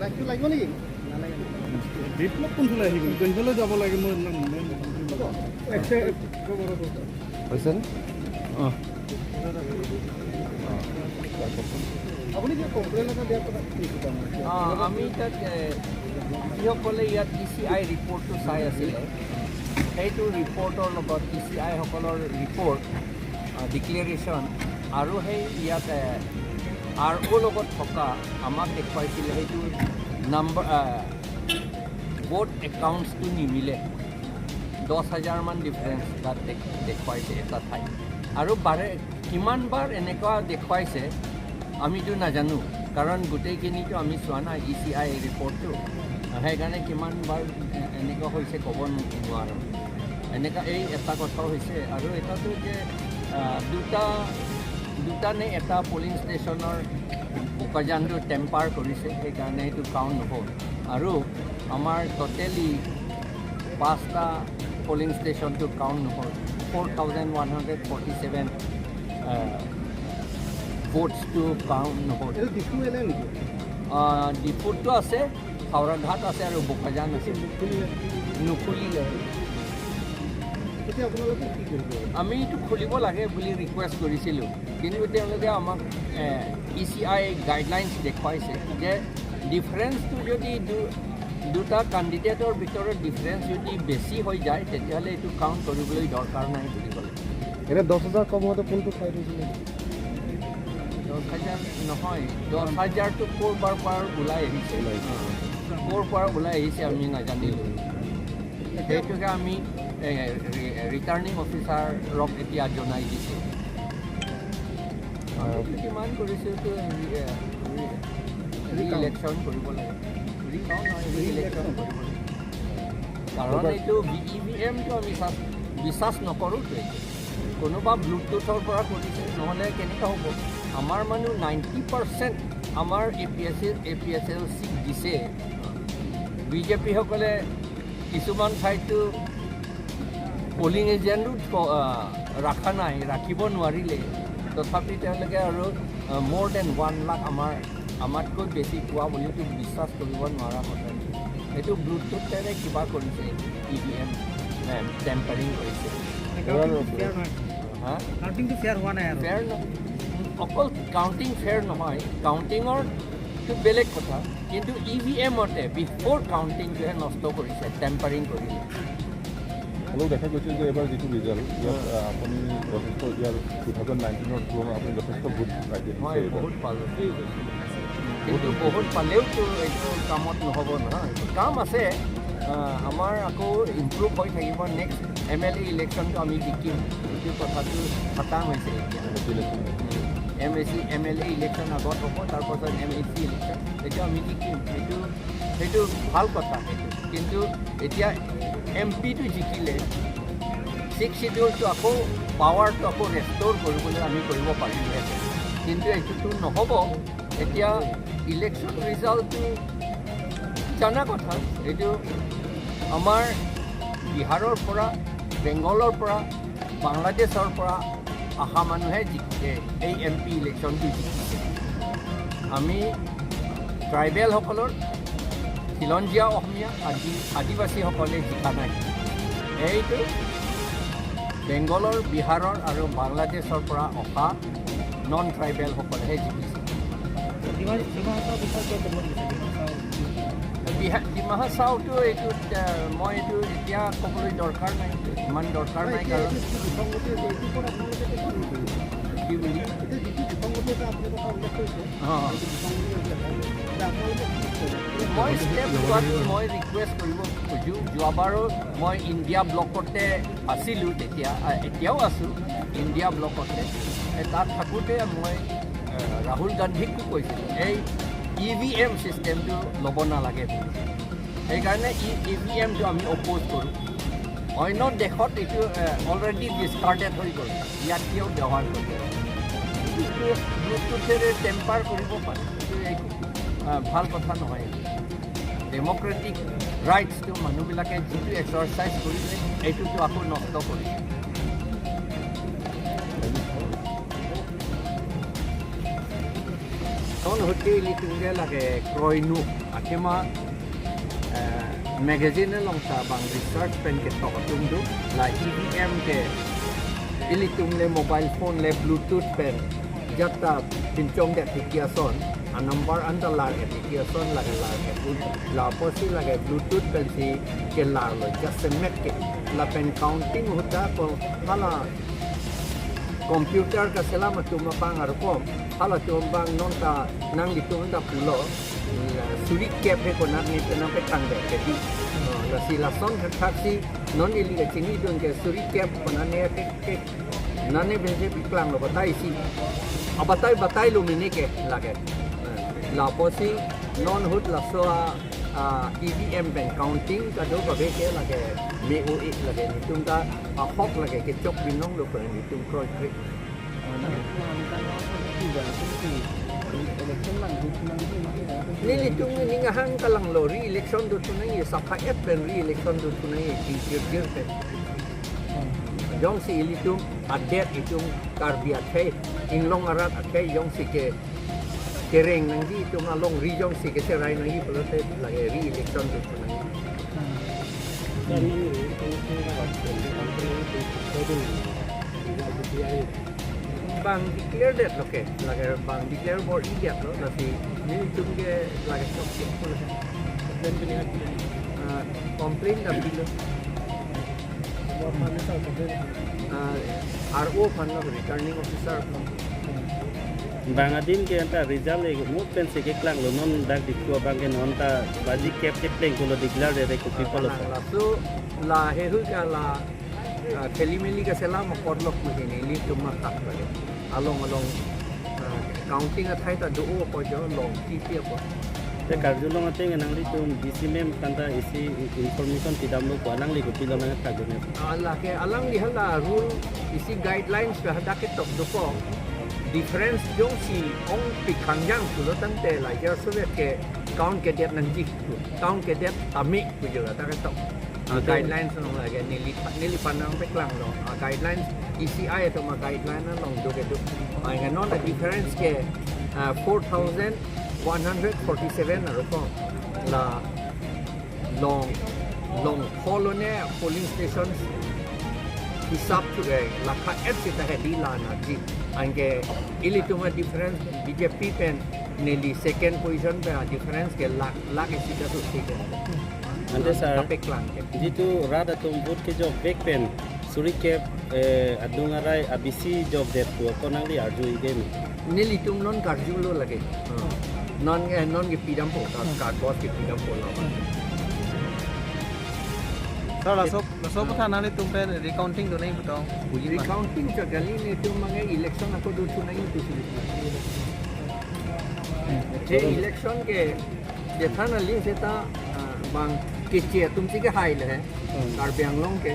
লাইটটো লাগিব নেকি? ডিপ্লক কোনফালে আহি গ'ল কোনফালে যাব লাগে মই হৈছেনে? অঁ আপুনি কিবা কমপ্লেইন এটা দিয়াৰ কথা আমি তাত যিসকলে ইয়াত ECI ৰিপৰ্টটো চাই আছিলে সেইটো ৰিপৰ্টৰ লগত ECI সকলৰ ৰিপৰ্ট ডিক্লেৰেশ্যন আৰু সেই ইয়াত RO লগত থকা আমাক দেখুৱাইছিলে সেইটো নাম্বাৰ ভোট একাউণ্টছটো নিমিলে 10,000 মান ডিফাৰেঞ্চ তাত দেখুৱাইছে এটা ঠাইত আৰু কিমানবাৰ এনেকুৱা দেখুৱাইছে আমিতো নাজানো কাৰণ গোটেইখিনিতো আমি চোৱা নাই ECI ৰিপৰ্টটো সেইকাৰণে কিমানবাৰ এনেকুৱা হৈছে ক'ব নোৱাৰোঁ এনেকুৱা এই এটা কথা হৈছে আৰু এটাতো যে দুটা নে এটা পলিং ষ্টেচনৰ বোকাজানটো টেম্পাৰ কৰিছে সেইকাৰণে সেইটো কাউণ্ট নহ'ল আৰু আমাৰ টোটেলি 5টা পলিং ষ্টেচনটো কাউণ্ট নহ'ল 4,147 ভোটছটো কাউণ্ট নহ'ল ডিপুটো আছে হাওৰাঘাট আছে আৰু বোকাজান আছে নুখুলিলে আমি এইটো খুলিব লাগে বুলি ৰিকুৱেষ্ট কৰিছিলোঁ কিন্তু তেওঁলোকে আমাক ECI গাইডলাইনছ দেখুৱাইছে যে ডিফাৰেঞ্চটো যদি দুটা কেণ্ডিডেটৰ ভিতৰত ডিফাৰেঞ্চ যদি বেছি হৈ যায় তেতিয়াহ'লে এইটো কাউণ্ট কৰিবলৈ দৰকাৰ নাই বুলি ক'লে এনে 10,000 কম হওঁতে কোনটো ঠাইত হৈছিলে? 10,000 নহয় 10,000টো ক'ৰ পৰা ওলাই আহিছে ক'ৰ পৰা ওলাই আহিছে আমি নাজানিলোঁ সেইটোকে আমি ৰিটাৰ্ণিং অফিচাৰক এতিয়া জনাই দিছোঁ কিমান কৰিছোঁতো ৰি-ইলেকশ্যন কৰিব লাগে ৰি-ইলেকশ্যন কৰিব লাগে কাৰণ এইটো EVMটো আমি বিশ্বাস নকৰোঁতো কোনোবা ব্লুটুথৰ পৰা কৰিছে নহ'লে কেনেকুৱা হ'ব আমাৰ মানুহ 90% আমাৰ APSL চিট দিছে বিজেপিসকলে কিছুমান ঠাইতো পলিং এজেণ্টো ৰখা নাই ৰাখিব নোৱাৰিলে তথাপি তেওঁলোকে আৰু মোৰ দেন 1 লাখ আমাতকৈ বেছি পোৱা বুলিতো বিশ্বাস কৰিব নোৱাৰা কথা এইটো ব্লুটুথেৰে কিবা কৰিছে EVM টেম্পাৰিং কৰিছে ফেয়াৰ হোৱা নাই আৰু ফেয়াৰ অকল কাউণ্টিং ফেয়াৰ নহয় কাউণ্টিঙৰটো বেলেগ কথা কিন্তু EVMতে বিফ'ৰ কাউণ্টিংটোহে নষ্ট কৰিছে টেম্পাৰিং কৰিলে হ'লেও দেখা গৈছে যে এবাৰ যিটো ৰিজাল্ট ইয়াত আপুনি যথেষ্ট ইয়াৰ 2019ৰ তুলনাত আপুনি যথেষ্ট ভোট পাইছে মই বহুত পালোঁ কিন্তু বহুত পালেওতো এইটো কামত নহ'ব নহয় কাম আছে আমাৰ আকৌ ইম্প্ৰুভ হৈ থাকিব নেক্সট MLA ইলেকশ্যনটো আমি জিকিম এইটো কথাটো খতম হৈছে এতিয়া MLA ইলেকশ্যন আগত হ'ব তাৰপাছত MAC ইলেকশ্যন এইটো আমি জিকিম সেইটো ভাল কথা সেইটো কিন্তু এতিয়া MPটো জিকিলে 6 শিডিউলটো আকৌ পাৱাৰটো আকৌ ৰেষ্ট'ৰ কৰিবলৈ আমি কৰিব পাৰিলোহেঁতেন কিন্তু এইটোতো নহ'ব এতিয়া ইলেকশ্যন ৰিজাল্টটো জানা কথা এইটো আমাৰ বিহাৰৰ পৰা বেংগলৰ পৰা বাংলাদেশৰ পৰা অহা মানুহে এই MP ইলেকশ্যনটো জিকিছে আমি ট্ৰাইবেলসকলৰ খিলঞ্জীয়া অসমীয়া আদিবাসীসকলে জিকা নাই এইটো বেংগলৰ বিহাৰৰ আৰু বাংলাদেশৰ পৰা অহা নন ট্ৰাইবেলসকলেহে জিকিছে ডিমা হাছাওটো এইটোত মই এইটো এতিয়া ক'বলৈ দৰকাৰ নাই ইমান দৰকাৰ নাই কাৰণ কি বুলি মই ষ্টেপ লোৱাটো মই ৰিকুৱেষ্ট কৰিব খোজোঁ যোৱাবাৰো মই ইণ্ডিয়া ব্লকতে আছিলোঁ তেতিয়া এতিয়াও আছোঁ ইণ্ডিয়া ব্লকতে তাত থাকোঁতে মই ৰাহুল গান্ধীকো কৈছিলোঁ এই EVM ছিষ্টেমটো ল'ব নালাগে বুলি সেইকাৰণে EVMটো আমি অপ'জ কৰোঁ অন্য দেশত এইটো অলৰেডি ডিছকাৰ্ডেড হৈ গ'ল ইয়াত কিয় ব্যৱহাৰ কৰিব ব্লুটুথেৰে টেম্পাৰ কৰিব পাৰে এইটো ভাল কথা নহয় ডেম'ক্ৰেটিক ৰাইটছটো মানুহবিলাকে যিটো এক্সাৰচাইজ কৰিছে এইটোতো আকৌ নষ্ট কৰিছে non hotel itu dia lagi kroinu akema magazine long sa bang research pen ke tok tung du la EVM ke ilitung le mobile phone le bluetooth pen jatta pincong de tikia son a number andalar ke tikia son lagi la posi lagi bluetooth pen si ke la lo just met ke la pen counting hota ko hala computer ka selama tu mapang arkom hala tu bang nonta nang di tu nda pulo suri cap he ko nak ni tenang pe tang de ke di la si la son taxi non ili ke chini don ke suri cap ko na ne ke na ne ben je piklang lo batai si abatai lo mini ke lage la posi non hut la so EVM ben counting ka do ba be ke lage me o it lage ni tung ta hok lage ke chok binong lo ko ni tung kroi kri Nili tung ni ngahan kalang lo re-election do tunai sapa et pen re-election do tunai tingkir pen jong si ilitung adet itung karbiat he inglong arat athe jong si ke kereng nang di tung along ri jong si ke serai nang i pelote lagi re-election do tunai bang declare that okay lagi bang declare board idiot lo nanti ni tung ke lagi sok pun dan punya komplain dah bila RO pan lo returning officer bang adin ke anta result le mo pen se ke klang lo non dak dik ko bang ke non ta baji cap ke pleng ko lo declare de ko people lo so la heru ka la Kelimeli ka sela makodlok mo ini li cuma tak lagi along counting athai ta do ko jo long ti apa te karjulong ate nang li tum bcmem kanta isi information tidam lo ko nang li ko pilong nang ta gone Allah ke alang li hala rule isi guidelines ka hada ke tok do ko difference jong si ong pikangyang sulo tante la yer soviet ke count ke det nang ji count ke det amik ku jo ta ka tok guidelines nong lagi nili panang peklang lo guidelines ECI atau guideline nong do ke do ay non the difference ke 4147 aroko la long colony polling stations hisap tu la ka et kita hedi la na ji angge ili tu ma difference BJP pen nili second position pe difference ke la ke sida tu sik ante sar peklang jitu rada tum vote ke job back pen suri cap adungarai abc job det ko konang li arju igen nili tum non karju lo lagi non ke pidam po card boss ke pidam po lo Sir, lasok pa thana ni tum pe recounting do nahi butao. recounting cha gali ni tum mange election ako do tu nahi tu je election ke je thana li seta bang kiche tum si ke hai le kar byang long ke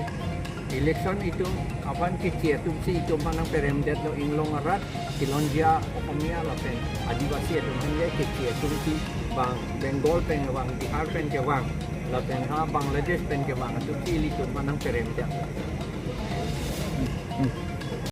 election itu apan kiche tum si itu manang perem det lo inglong arat kilonjia okomia la pen adivasi itu mangge kiche tum si bang bengal pen bang bihar pen ke bang la pen ha bangladesh pen ke bang tu si itu manang perem det